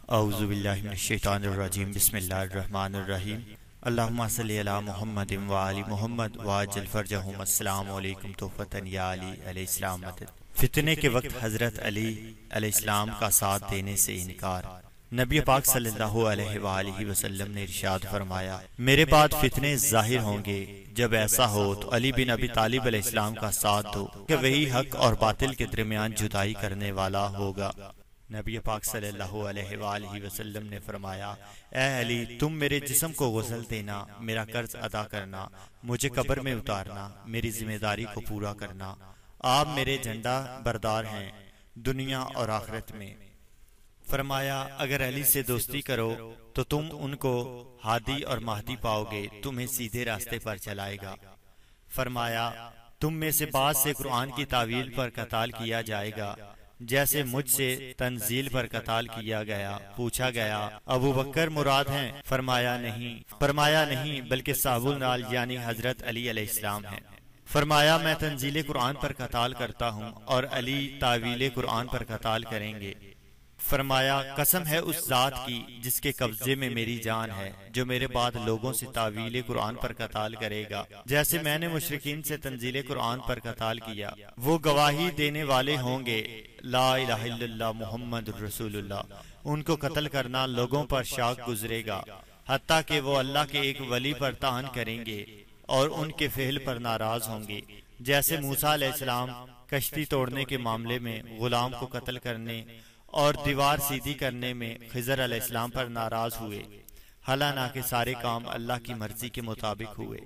اعوذ باللہ من الشیطان الرجیم بسم اللہ الرحمن الرحیم اللہم صلی علی محمد وآل محمد وعجل فرجہم السلام علیکم تحفتن یا علی علیہ السلام مدد۔ فتنے کے وقت حضرت علی علیہ السلام کا ساتھ دینے سے انکار۔ نبی پاک صلی اللہ علیہ وآلہ وسلم نے ارشاد فرمایا، میرے بعد فتنے ظاہر ہوں گے، جب ایسا ہو تو علی بن ابی طالب علیہ السلام کا ساتھ دو کہ وہی حق اور باطل کے درمیان جدائی کرنے والا ہوگا۔ نبی پاک صلی اللہ علیہ وآلہ وسلم نے فرمایا، اے علی، تم میرے جسم کو غسل دینا، میرا قرض ادا کرنا، مجھے قبر میں اتارنا، میری ذمہ داری کو پورا کرنا۔ آپ میرے جھنڈا بردار ہیں دنیا اور آخرت میں۔ فرمایا، اگر علی سے دوستی کرو تو تم ان کو ہادی اور مہدی پاؤ گے، تمہیں سیدھے راستے پر چلائے گا۔ فرمایا، تم میں سے بعض سے قرآن کی تعویل پر قتال کیا جائے گا جیسے مجھ سے تنزیل پر قتال کیا گیا۔ پوچھا گیا، ابو بکر مراد ہیں؟ فرمایا نہیں بلکہ صاحب النال یعنی حضرت علی علیہ السلام ہیں۔ فرمایا، میں تنزیل قرآن پر قتال کرتا ہوں اور علی تعویل قرآن پر قتال کریں گے۔ فرمایا، قسم ہے اس ذات کی جس کے قبضے میں میری جان ہے، جو میرے بعد لوگوں سے تعویل قرآن پر قتال کرے گا جیسے میں نے مشرکین سے تنزیل قرآن پر قتال کیا، وہ گواہی دینے والے ہوں گے لا الہ الا اللہ محمد رسول اللہ۔ ان کو قتل کرنا لوگوں پر شاق گزرے گا، حتیٰ کہ وہ اللہ کے ایک ولی پر طعن کریں گے اور ان کے فعل پر ناراض ہوں گے، جیسے موسیٰ علیہ السلام کشتی توڑنے کے معاملے میں غلام کو قتل کرنے اور دیوار سیدھی کرنے میں خضر علیہ السلام پر ناراض ہوئے، حالانکہ سارے کام اللہ کی مرضی کے مطابق ہوئے۔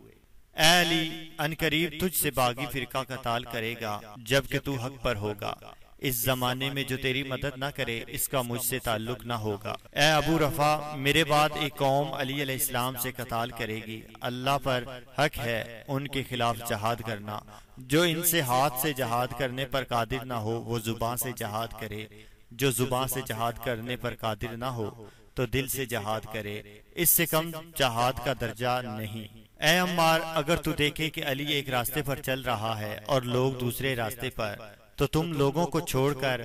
اے علی، ان قریب تجھ سے باغی فرقہ قتال کرے گا جبکہ تو حق پر ہوگا۔ اس زمانے میں جو تیری مدد نہ کرے اس کا مجھ سے تعلق نہ ہوگا۔ اے ابو رفا، میرے بعد ایک قوم علی علیہ السلام سے قتال کرے گی، اللہ پر حق ہے ان کے خلاف جہاد کرنا۔ جو ان سے ہاتھ سے جہاد کرنے پر قادر نہ ہو وہ زبان سے جہاد کرے، جو زبان سے جہاد کرنے پر قادر نہ ہو تو دل سے جہاد کرے، اس سے کم جہاد کا درجہ نہیں۔ اے عمار، اگر تو دیکھے کہ علی ایک راستے پر چل رہا ہے اور لوگ دوسرے راستے پر، تو تم لوگوں کو چھوڑ کر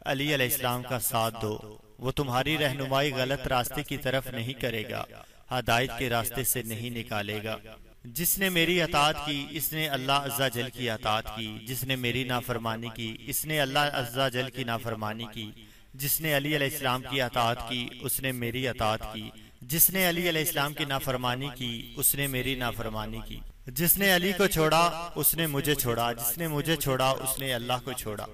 علی علیہ السلام کا ساتھ دو، وہ تمہاری رہنمائی غلط راستے کی طرف نہیں کرے گا، ہدایت کے راستے سے نہیں نکالے گا۔ جس نے میری اطاعت کی اس نے اللہ عز و جل کی اطاعت کی، جس نے میری نافرمانی کی اس نے اللہ عز و جل کی نافرمانی کی، جس نے علی علیہ السلام کی اطاعت کی اس نے میری اطاعت کی، جس نے علی علیہ السلام کی نافرمانی کی اس نے میری نافرمانی کی۔ جس نے علی کو چھوڑا اس نے مجھے چھوڑا، جس نے مجھے چھوڑا اس نے اللہ کو چھوڑا۔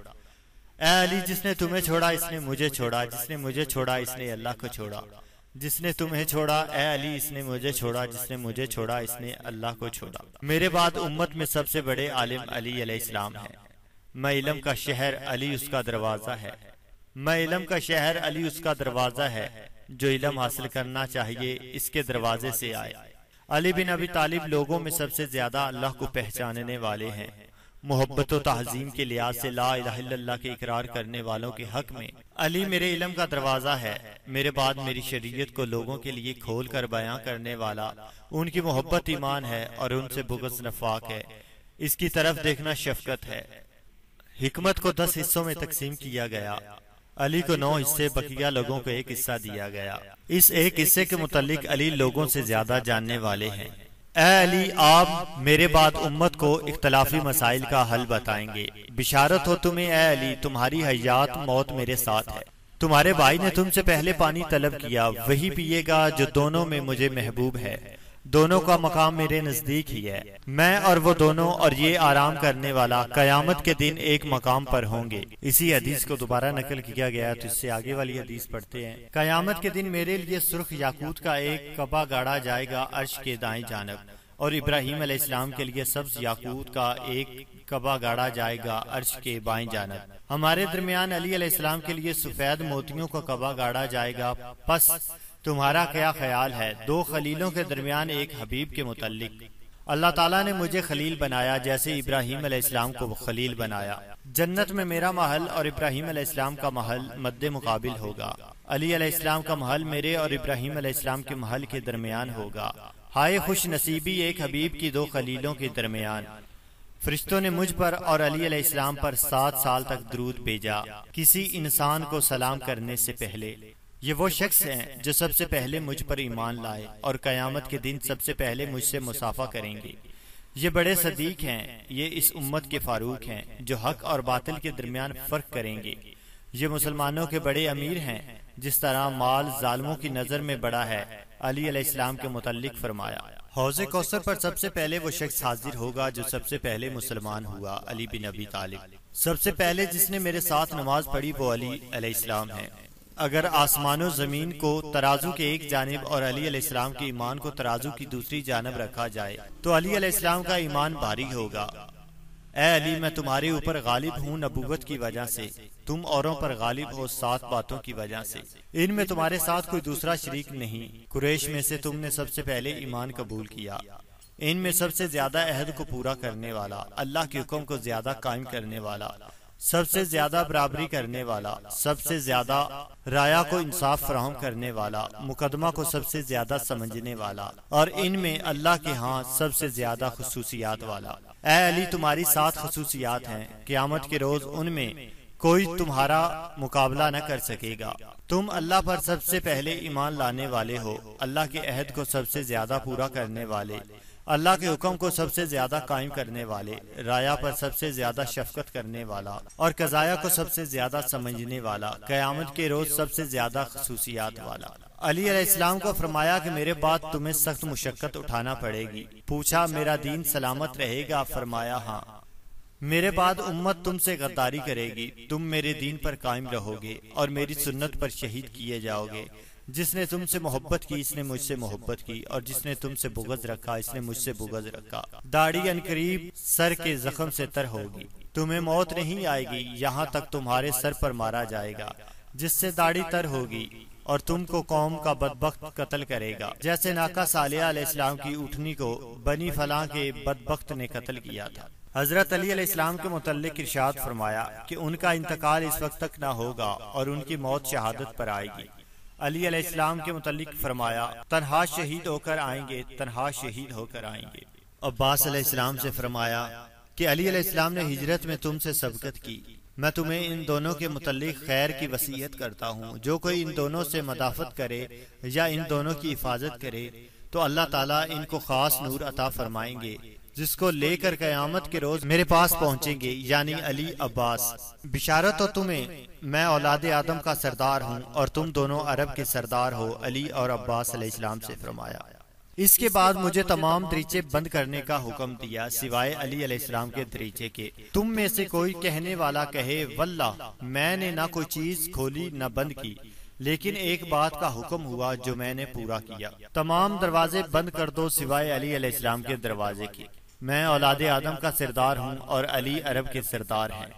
اے علی، جس نے تمہیں چھوڑا اس نے مجھے چھوڑا، جس نے مجھے چھوڑا اس نے اللہ کو چھوڑا۔ جس نے تمہیں چھوڑا اے علی اس نے مجھے چھوڑا، جس نے مجھے چھوڑا اس نے اللہ کو چھوڑا۔ میرے بعد امت میں سب سے بڑے عالم علی علیہ السلام ہیں۔ میں علم کا شہر، علی اس کا دروازہ ہے۔ میں علم کا شہر، علی اس کا دروازہ ہے۔ جو علم حاصل کرنا چاہیے اس کے دروازے سے آئے۔ علی بن ابی طالب لوگوں میں سب سے زیادہ اللہ کو پہچاننے والے ہیں۔ محبت و تعظیم کے لحاظ سے لا الہ الا اللہ کے اقرار کرنے والوں کے حق میں علی میرے علم کا دروازہ ہے۔ میرے بعد میری شریعت کو لوگوں کے لیے کھول کر بیان کرنے والا، ان کی محبت ایمان ہے اور ان سے بغض نفاق ہے، اس کی طرف دیکھنا شفقت ہے۔ حکمت کو 10 حصوں میں تقسیم کیا گیا، علی کو 9 حصے، بقیہ لوگوں کو 1 حصہ دیا گیا۔ اس ایک حصے کے متعلق علی لوگوں سے زیادہ جاننے والے ہیں۔ اے علی، آپ میرے بعد امت کو اختلافی مسائل کا حل بتائیں گے۔ بشارت ہو تمہیں اے علی، تمہاری حیات موت میرے ساتھ ہے۔ تمہارے بھائی نے تم سے پہلے پانی طلب کیا، وہی پیے گا جو دونوں میں مجھے محبوب ہے۔ دونوں کا مقام میرے نزدیک ہی ہے، میں اور وہ دونوں اور یہ آرام کرنے والا قیامت کے دن ایک مقام پر ہوں گے۔ اسی حدیث کو دوبارہ نقل کیا گیا تو اس سے آگے والی حدیث پڑھتے ہیں۔ قیامت کے دن میرے لیے سرخ یاقوت کا ایک کعبہ گاڑا جائے گا عرش کے دائیں جانب، اور ابراہیم علیہ السلام کے لیے سبز یاقوت کا ایک کعبہ گاڑا جائے گا عرش کے بائیں جانب۔ ہمارے درمیان علی علیہ السلام کے لیے سفید موتیوں کا کعبہ گاڑا جائے گا۔ پس تمہارا کیا خیال ہے 2 خلیلوں کے درمیان ایک حبیب کے متعلق؟ اللہ تعالیٰ نے مجھے خلیل بنایا جیسے ابراہیم علیہ السلام کو خلیل بنایا۔ جنت میں میرا محل اور ابراہیم علیہ السلام کا محل مد مقابل ہوگا۔ علی علیہ السلام کا محل میرے اور ابراہیم علیہ السلام کے محل کے درمیان ہوگا۔ ہائے خوش نصیبی ایک حبیب کی 2 خلیلوں کے درمیان۔ فرشتوں نے مجھ پر اور علی علیہ السلام پر 7 سال تک درود بھیجا، کسی انسان کو سلام کرنے سے پہلے۔ یہ وہ شخص ہیں جو سب سے پہلے مجھ پر ایمان لائے اور قیامت کے دن سب سے پہلے مجھ سے مصافحہ کریں گے۔ یہ بڑے صدیق ہیں، یہ اس امت کے فاروق ہیں جو حق اور باطل کے درمیان فرق کریں گے۔ یہ مسلمانوں کے بڑے امیر ہیں، جس طرح مال ظالموں کی نظر میں بڑا ہے۔ علی علیہ السلام کے متعلق فرمایا، حوض کوثر پر سب سے پہلے وہ شخص حاضر ہوگا جو سب سے پہلے مسلمان ہوا، علی بن ابی طالب۔ سب سے پہلے جس نے میرے ساتھ نماز پڑھی وہ علی علیہ السلام ہے۔ اگر آسمان و زمین کو ترازو کے ایک جانب اور علی علیہ السلام کے ایمان کو ترازو کی دوسری جانب رکھا جائے تو علی علیہ السلام کا ایمان بھاری ہوگا۔ اے علی، میں تمہارے اوپر غالب ہوں نبوت کی وجہ سے، تم اوروں پر غالب ہو 7 باتوں کی وجہ سے، ان میں تمہارے ساتھ کوئی دوسرا شریک نہیں۔ قریش میں سے تم نے سب سے پہلے ایمان قبول کیا، ان میں سب سے زیادہ عہد کو پورا کرنے والا، اللہ کے حکم کو زیادہ قائم کرنے والا، سب سے زیادہ برابری کرنے والا، سب سے زیادہ رایا کو انصاف فراہم کرنے والا، مقدمہ کو سب سے زیادہ سمجھنے والا، اور ان میں اللہ کے ہاں سب سے زیادہ خصوصیات والا۔ اے علی، تمہاری 7 خصوصیات ہیں، قیامت کے روز ان میں کوئی تمہارا مقابلہ نہ کر سکے گا۔ تم اللہ پر سب سے پہلے ایمان لانے والے ہو، اللہ کے عہد کو سب سے زیادہ پورا کرنے والے، اللہ کے حکم کو سب سے زیادہ قائم کرنے والے، رایا پر سب سے زیادہ شفقت کرنے والا اور قضایا کو سب سے زیادہ سمجھنے والا، قیامت کے روز سب سے زیادہ خصوصیات والا۔ علی علیہ السلام کو فرمایا کہ میرے بعد تمہیں سخت مشقت اٹھانا پڑے گی۔ پوچھا، میرا دین سلامت رہے گا؟ فرمایا، ہاں۔ میرے بعد امت تم سے غداری کرے گی، تم میرے دین پر قائم رہو گے اور میری سنت پر شہید کیے جاؤ گے۔ جس نے تم سے محبت کی اس نے مجھ سے محبت کی، اور جس نے تم سے بغض رکھا اس نے مجھ سے بغض رکھا۔ داڑھی عنقریب سر کے زخم سے تر ہوگی، تمہیں موت نہیں آئے گی یہاں تک تمہارے سر پر مارا جائے گا، جس سے داڑھی تر ہوگی، اور تم کو قوم کا بدبخت قتل کرے گا، جیسے ناقہ صالحہ علیہ السلام کی اونٹنی کو بنی فلاں کے بدبخت نے قتل کیا تھا۔ حضرت علی علیہ السلام کے متعلق ارشاد فرمایا کہ ان کا انتقال اس وقت تک نہ ہوگا اور ان کی موت شہادت پر آئے گی۔ علی علیہ السلام کے متعلق فرمایا، تنہا شہید ہو کر آئیں گے، تنہا شہید ہو کر آئیں گے۔ عباس علیہ السلام سے فرمایا کہ علی علیہ السلام نے ہجرت میں تم سے سبقت کی، میں تمہیں ان دونوں کے متعلق خیر کی وصیت کرتا ہوں، جو کوئی ان دونوں سے مدافعت کرے یا ان دونوں کی حفاظت کرے تو اللہ تعالیٰ ان کو خاص نور عطا فرمائیں گے، جس کو لے کر قیامت کے روز میرے پاس پہنچیں گے، یعنی علی عباس۔ بشارت ہو تمہیں، میں اولاد آدم کا سردار ہوں اور تم دونوں عرب کے سردار ہو، علی اور عباس علیہ السلام سے فرمایا۔ اس کے بعد مجھے تمام دریچے بند کرنے کا حکم دیا سوائے علی علیہ السلام کے دریچے کے۔ تم میں سے کوئی کہنے والا کہے، واللہ میں نے نہ کوئی چیز کھولی نہ بند کی، لیکن ایک بات کا حکم ہوا جو میں نے پورا کیا، تمام دروازے بند کر دو سوائے علی علیہ السلام کے دروازے کے۔ میں اولاد آدم کا سردار ہوں اور علی عرب کے سردار ہیں۔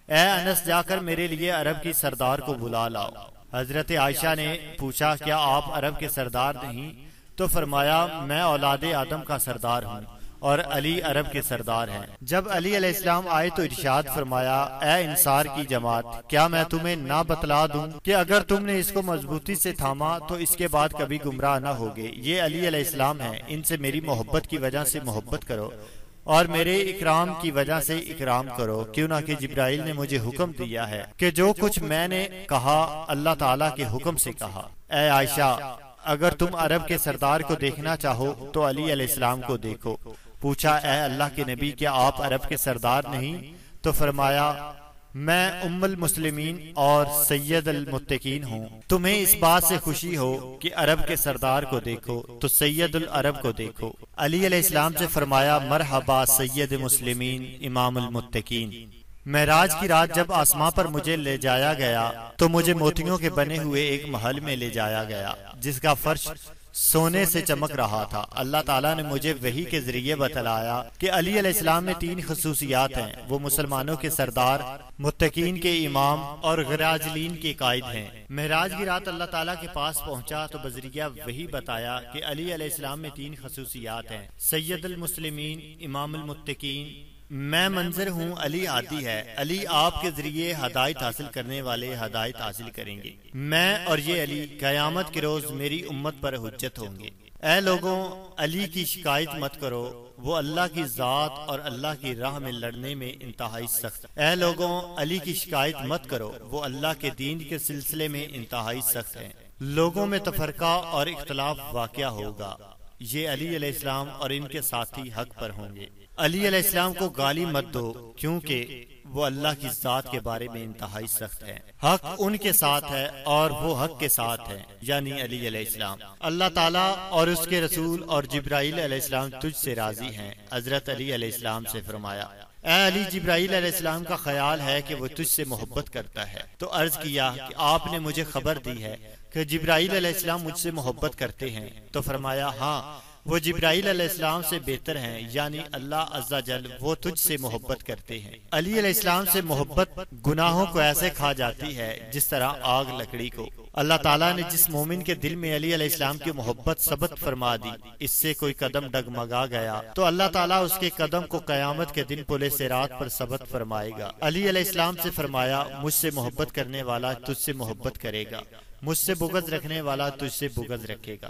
اے انس، جا کر میرے لیے عرب کی سردار کو بلا لاؤ۔ حضرت عائشہ نے پوچھا، کیا آپ عرب کے سردار نہیں؟ تو فرمایا، میں اولاد آدم کا سردار ہوں اور علی عرب کے سردار ہیں۔ جب علی علیہ السلام آئے تو ارشاد فرمایا، اے انصار کی جماعت، کیا میں تمہیں نہ بتلا دوں کہ اگر تم نے اس کو مضبوطی سے تھاما تو اس کے بعد کبھی گمراہ نہ ہوگے؟ یہ علی علیہ السلام ہیں، ان سے میری محبت کی وجہ سے محبت کرو اور میرے اکرام کی وجہ سے اکرام کرو، کیوں نہ کہ جبرائیل نے مجھے حکم دیا ہے کہ جو کچھ میں نے کہا اللہ تعالیٰ کے حکم سے کہا۔ اے عائشہ، اگر تم عرب کے سردار کو دیکھنا چاہو تو علی علیہ السلام کو دیکھو۔ پوچھا، اے اللہ کے نبی، کیا آپ عرب کے سردار نہیں؟ تو فرمایا، میں ام المسلمین اور سید المتقین ہوں۔ تمہیں اس بات سے خوشی ہو کہ عرب کے سردار کو دیکھو تو سید العرب کو دیکھو۔ علی علیہ السلام سے فرمایا، مرحبا سید مسلمین امام المتقین۔ معراج کی رات جب آسمان پر مجھے لے جایا گیا تو مجھے موتیوں کے بنے ہوئے ایک محل میں لے جایا گیا جس کا فرش سونے سے چمک رہا تھا۔ اللہ تعالیٰ نے مجھے وحی کے ذریعے بتلایا کہ علی علیہ السلام میں 3 خصوصیات ہیں، وہ مسلمانوں کے سردار، متقین کے امام اور غراجلین کے قائد ہیں۔ معراج کی رات اللہ تعالیٰ کے پاس پہنچا تو بذریعہ وحی بتایا کہ علی علیہ السلام میں 3 خصوصیات ہیں، سید المسلمین، امام المتقین۔ میں منظر ہوں، علی ہادی ہے، علی آپ کے ذریعے ہدایت حاصل کرنے والے ہدایت حاصل کریں گے، میں اور یہ علی قیامت کے روز میری امت پر حجت ہوں گے۔ اے لوگوں، علی کی شکایت مت کرو، وہ اللہ کی ذات اور اللہ کی راہ میں لڑنے میں انتہائی سخت۔ اے لوگوں، علی کی شکایت مت کرو، وہ اللہ کے دین کے سلسلے میں انتہائی سخت ہیں۔ لوگوں میں تفرقہ اور اختلاف واقع ہوگا، یہ علی علیہ السلام اور ان کے ساتھی حق پر ہوں گے۔ علی علیہ السلام کو گالی مت دو کیونکہ وہ اللہ کی ذات کے بارے میں انتہائی سخت ہے۔ حق ان کے ساتھ ہے اور وہ حق کے ساتھ ہے، یعنی علی علیہ السلام۔ اللہ تعالیٰ اور اس کے رسول اور جبرائیل علیہ السلام تجھ سے راضی ہیں۔ حضرت علی علیہ السلام سے فرمایا، اے علی، جبرائیل علیہ السلام کا خیال ہے کہ وہ تجھ سے محبت کرتا ہے۔ تو عرض کیا کہ آپ نے مجھے خبر دی ہے کہ جبرائیل علیہ السلام مجھ سے محبت کرتے ہیں؟ تو فرمایا، ہاں، وہ جبرائیل علیہ السلام سے بہتر ہیں، یعنی اللہ عز و جل وہ تجھ سے محبت کرتے ہیں۔ علی علیہ السلام سے محبت گناہوں کو ایسے کھا جاتی ہے جس طرح آگ لکڑی کو۔ اللہ تعالیٰ نے جس مومن کے دل میں علی علیہ السلام کی محبت ثبت فرما دی، اس سے کوئی قدم ڈگمگا گیا تو اللہ تعالیٰ اس کے قدم کو قیامت کے دن پل صراط پر ثبت فرمائے گا۔ علی علیہ السلام سے فرمایا، مجھ سے محبت کرنے والا تجھ سے محبت کرے گا، مجھ سے بغض رکھنے والا تجھ سے بغض رکھے گا۔